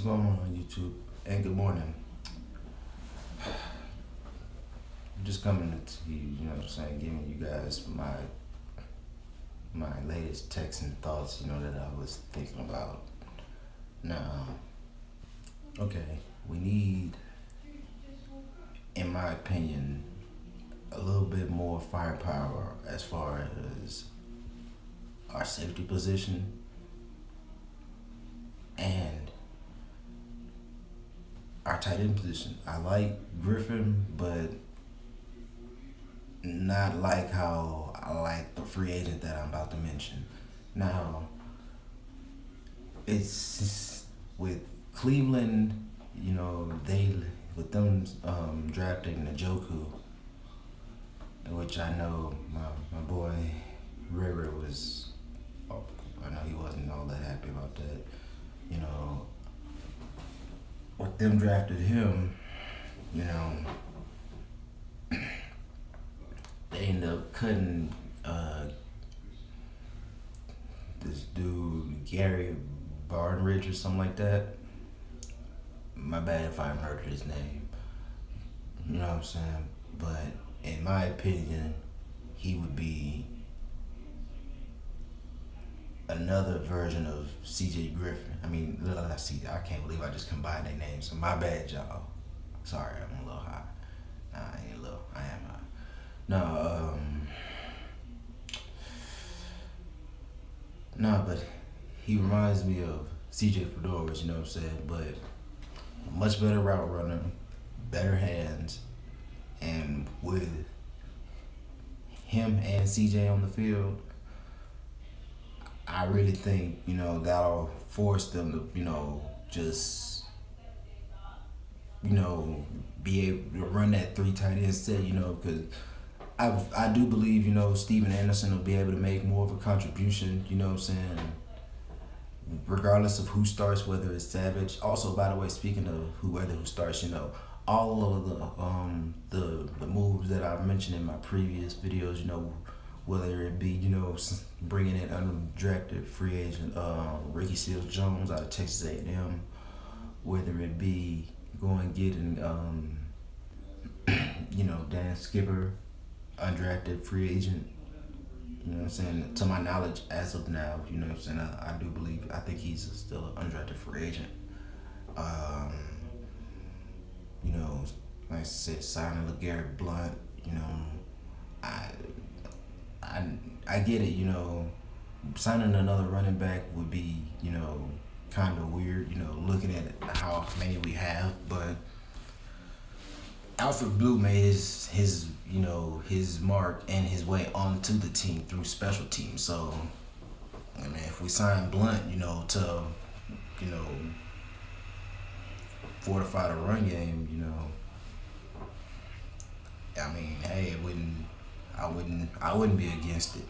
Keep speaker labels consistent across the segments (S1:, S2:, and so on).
S1: going on YouTube? And good morning. I'm just coming to you, giving you guys my latest Texan thoughts, that I was thinking about. Now, okay, we need, in my opinion, a little bit more firepower as far as our safety position and our tight end position. I like Griffin, but not like how I like the free agent that I'm about to mention. Now, it's with Cleveland, they with them drafting Njoku, which I know my boy River was. I know he wasn't all that happy about that. With them drafted him, they ended up cutting this dude Gary Barnridge or something like that. My bad if I murdered his name. You know what I'm saying? But in my opinion, he would be another version of CJ Griffin. I can't believe I just combined their names. So my bad, y'all. Sorry, I'm a little high. Nah, I ain't a little. I am high. But he reminds me of CJ Fedorowicz, you know what I'm saying? But much better route runner, better hands, and with him and CJ on the field, I really think, that'll force them to, just, be able to run that 3 tight end set, because I do believe, Steven Anderson will be able to make more of a contribution, you know what I'm saying, regardless of who starts, whether it's Savage. Also, by the way, speaking of who starts, all of the moves that I've mentioned in my previous videos, whether it be, bringing in undrafted free agent Ricky Seals-Jones out of Texas A&M, whether it be going getting, Dan Skipper, undrafted free agent, to my knowledge as of now, I do believe, I think he's still an undrafted free agent. Like I said, signing LeGarrette Blount, I get it, signing another running back would be, kind of weird, looking at how many we have, but Alfred Blue made his mark and his way onto the team through special teams. So, if we sign Blunt, to, fortify the run game, hey, I wouldn't be against it.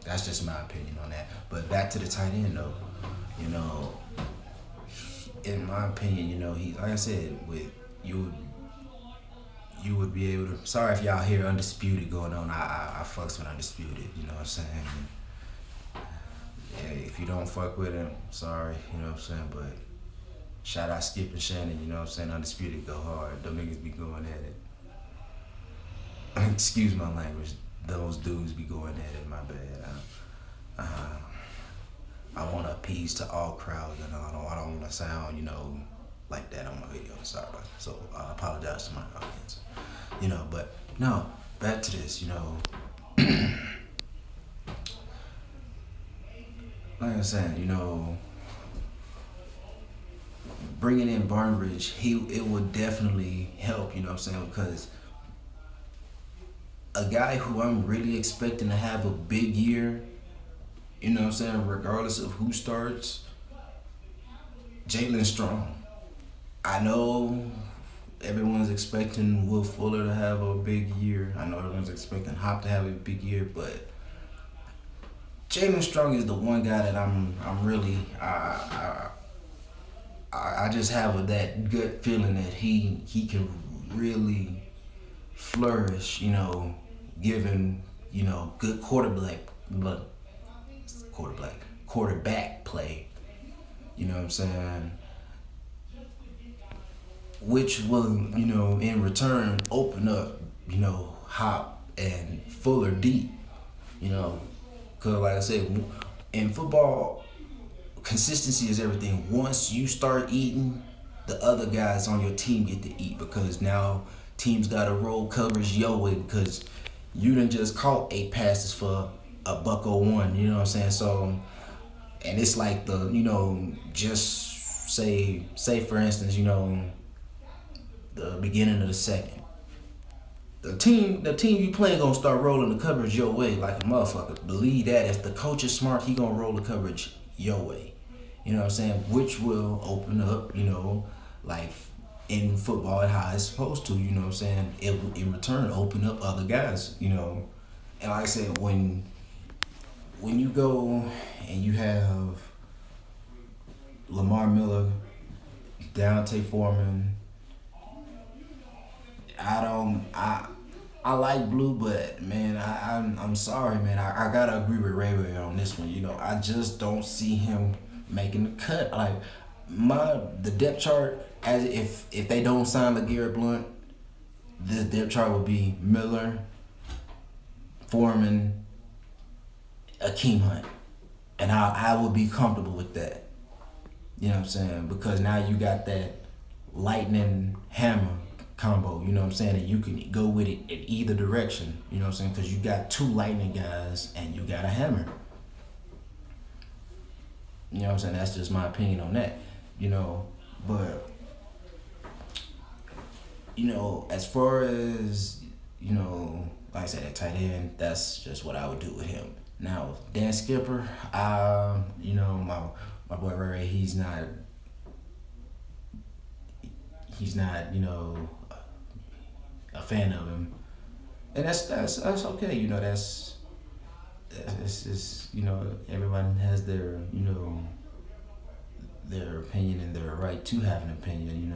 S1: That's just my opinion on that. But back to the tight end though, in my opinion, he, like I said, with you would be able to. Sorry if y'all hear Undisputed going on. I fucks with Undisputed. You know what I'm saying? Yeah, if you don't fuck with him, sorry. You know what I'm saying? But shout out Skip and Shannon. You know what I'm saying? Undisputed go hard. Them niggas be going at it. Excuse my language. Those dudes be going at it. My bad. I want to appease to all crowds, and I don't want to sound, like that on my video. Sorry about that. So I apologize to my audience. But no, back to this. Like I said, bringing in Barnridge, it would definitely help. You know what I'm saying? Because a guy who I'm really expecting to have a big year, regardless of who starts, Jalen Strong. I know everyone's expecting Will Fuller to have a big year. I know everyone's expecting Hop to have a big year, but Jalen Strong is the one guy that I'm really I just have that gut feeling that he can really flourish, given, good quarterback play. You know what I'm saying? Which will, in return open up, Hop and Fuller deep, you know. Because, like I said, in football, consistency is everything. Once you start eating, the other guys on your team get to eat because now teams got to roll coverage your way because you done just caught 8 passes for a buck 01. You know what I'm saying? So, and it's like just say for instance, the beginning of the second. The team you playing gonna start rolling the coverage your way like a motherfucker. Believe that. If the coach is smart, he gonna roll the coverage your way. You know what I'm saying? Which will open up, like in football how it's supposed to. You know what I'm saying? It will in return open up other guys. And like I said, when you go and you have Lamar Miller, Dante Foreman. I like Blue, but man, I'm sorry, man. I gotta agree with Ray on this one. I just don't see him making the cut. Like the depth chart, as if they don't sign LeGarrette Blount, this depth chart would be Miller, Foreman, Akeem Hunt, and I would be comfortable with that. You know what I'm saying? Because now you got that lightning hammer combo, you know what I'm saying? And you can go with it in either direction, you know what I'm saying? Because you got 2 lightning guys and you got a hammer. You know what I'm saying? That's just my opinion on that, But, as far as, like I said, at tight end, that's just what I would do with him. Now, Dan Skipper, my boy Ray, he's not, a fan of him, and that's okay. That's just everyone has their their opinion and their right to have an opinion.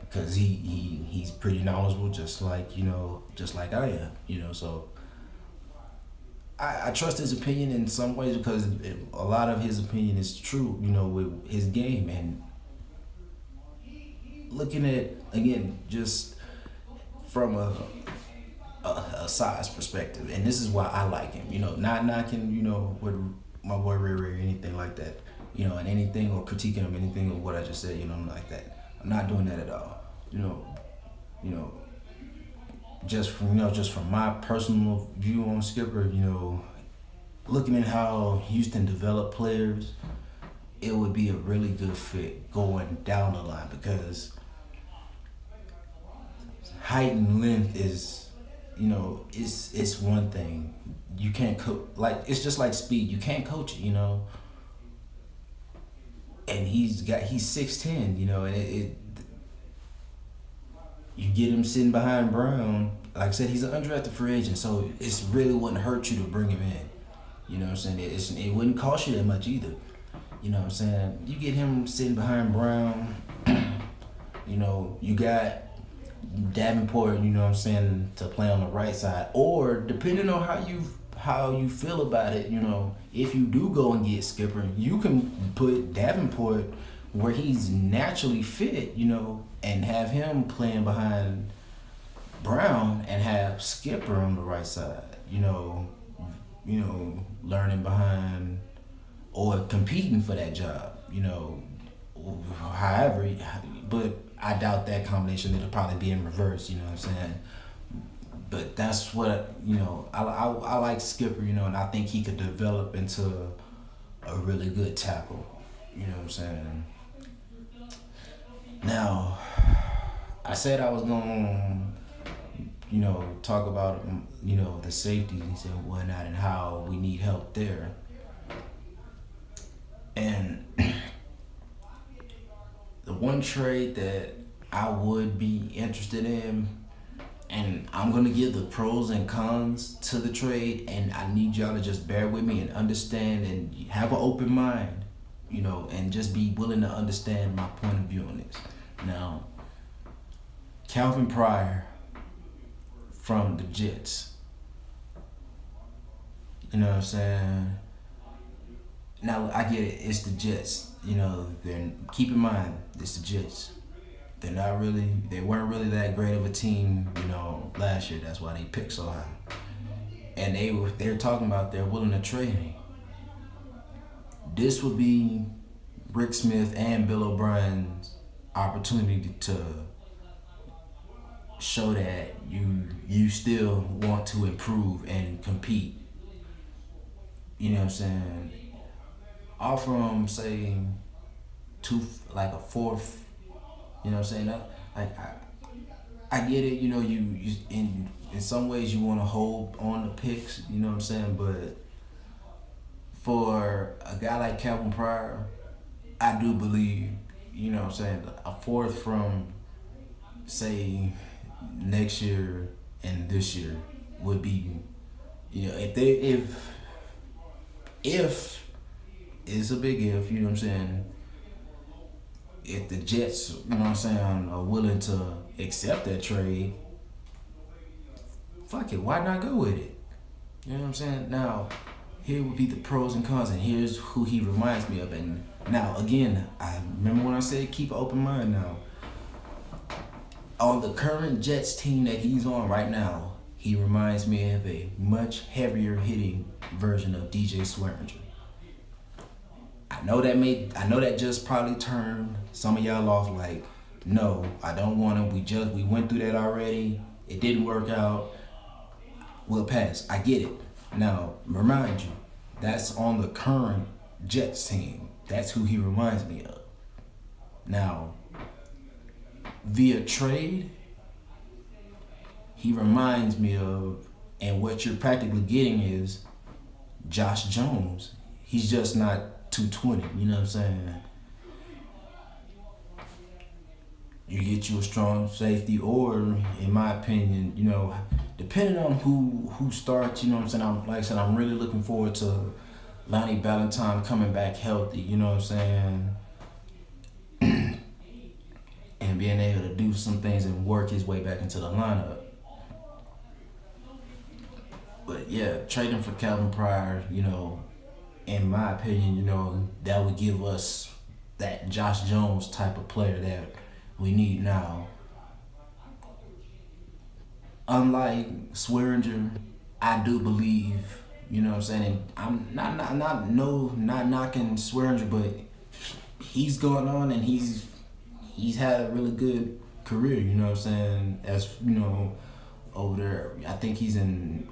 S1: Because he's pretty knowledgeable, just like I am. So I trust his opinion in some ways because a lot of his opinion is true. With his game and looking at again just from a size perspective, and this is why I like him. Not knocking with my boy Ray or anything like that. And anything or critiquing him, anything of what I just said. Like that. I'm not doing that at all. Just from my personal view on Skipper, looking at how Houston developed players, it would be a really good fit going down the line because height and length is, it's one thing. You can't it's just like speed. You can't coach it, And he's 6'10", and you get him sitting behind Brown. Like I said, he's an undrafted free agent, so it really wouldn't hurt you to bring him in. You know what I'm saying? It wouldn't cost you that much either. You know what I'm saying? You get him sitting behind Brown. You got Davenport, to play on the right side. Or depending on how you feel about it, if you do go and get Skipper, you can put Davenport where he's naturally fit, and have him playing behind Brown and have Skipper on the right side, learning behind or competing for that job, however, but I doubt that combination. It'll probably be in reverse, you know what I'm saying? But that's what, I like Skipper, and I think he could develop into a really good tackle, you know what I'm saying? Now, I said I was going to, talk about, the safeties and whatnot and how we need help there. And the one trade that I would be interested in, and I'm going to give the pros and cons to the trade, and I need y'all to just bear with me and understand and have an open mind, and just be willing to understand my point of view on this. Now, Calvin Pryor from the Jets, you know what I'm saying? Now I get it. It's the Jets. You know, then keep in mind it's the Jets. They're not really. They weren't really that great of a team. You know, last year. That's why they picked so high. And they're talking about they're willing to trade him. This would be Rick Smith and Bill O'Brien's opportunity to show that you still want to improve and compete. You know what I'm saying? Offer them, say, two, like a fourth. You know what I'm saying? Like I get it. You know, you in some ways you want to hold on the picks. You know what I'm saying? But for a guy like Calvin Pryor, I do believe, you know what I'm saying, a fourth from, say, next year and this year would be, you know, if it's a big if, you know what I'm saying, if the Jets, you know what I'm saying, are willing to accept that trade, fuck it, why not go with it? You know what I'm saying? Now, here would be the pros and cons, and here's who he reminds me of. And now, again, I remember when I said keep an open mind now. On the current Jets team that he's on right now, he reminds me of a much heavier hitting version of DJ Swearinger. I know that just probably turned some of y'all off like, no, I don't want him. We went through that already. It didn't work out. We'll pass. I get it. Now, remind you, that's on the current Jets team. That's who he reminds me of. Now, via trade, he reminds me of, and what you're practically getting is Josh Jones. He's just not 220, you know what I'm saying? You get you a strong safety, or, in my opinion, you know, depending on who starts, you know what I'm saying? Like I said, I'm really looking forward to Lonnie Valentine coming back healthy, you know what I'm saying? And being able to do some things and work his way back into the lineup. But yeah, trading for Calvin Pryor, you know, in my opinion, you know, that would give us that Josh Jones type of player that we need now. Unlike Swearinger, I do believe, you know what I'm saying, and I'm not knocking Swearinger, but he's going on and he's had a really good career, you know what I'm saying, as, you know, over there. I think he's in,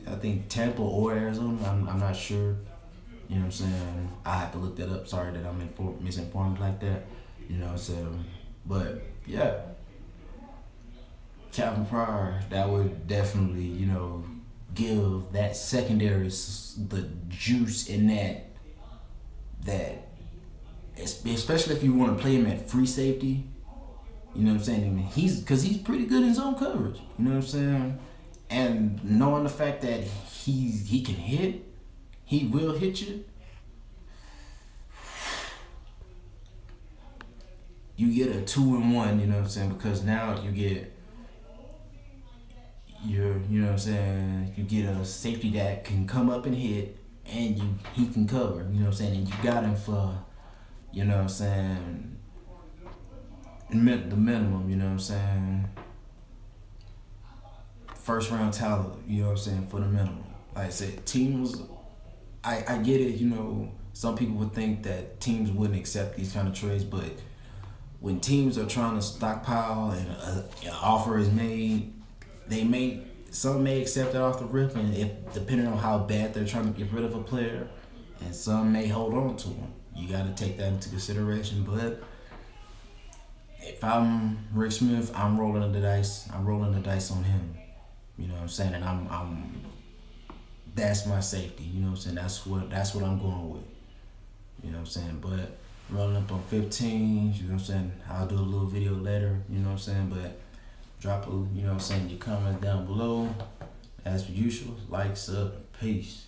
S1: I think Tampa or Arizona, I'm not sure. You know what I'm saying? I have to look that up. Sorry that I'm misinformed like that. You know what I'm saying? But yeah, Calvin Pryor, that would definitely, you know, give that secondary the juice in that especially if you want to play him at free safety. You know what I'm saying? Because he's pretty good in zone coverage. You know what I'm saying? And knowing the fact that he can hit, he will hit you. You get a 2-in-1, you know what I'm saying? Because now you get you know what I'm saying? You get a safety that can come up and hit, and he can cover, you know what I'm saying? And you got him for, you know what I'm saying, the minimum, you know what I'm saying? First round talent, you know what I'm saying, for the minimum. Like I said, teams, I get it, you know, some people would think that teams wouldn't accept these kind of trades, but when teams are trying to stockpile and an offer is made, some may accept it off the rip, and depending on how bad they're trying to get rid of a player, and some may hold on to them. You got to take that into consideration. But if I'm Rick Smith, I'm rolling the dice. I'm rolling the dice on him. You know what I'm saying? And I'm that's my safety. You know what I'm saying? That's what I'm going with. You know what I'm saying? But rolling up on 15, you know what I'm saying? I'll do a little video later, you know what I'm saying? But drop you know what I'm saying, your comments down below. As per usual, like, sub, peace.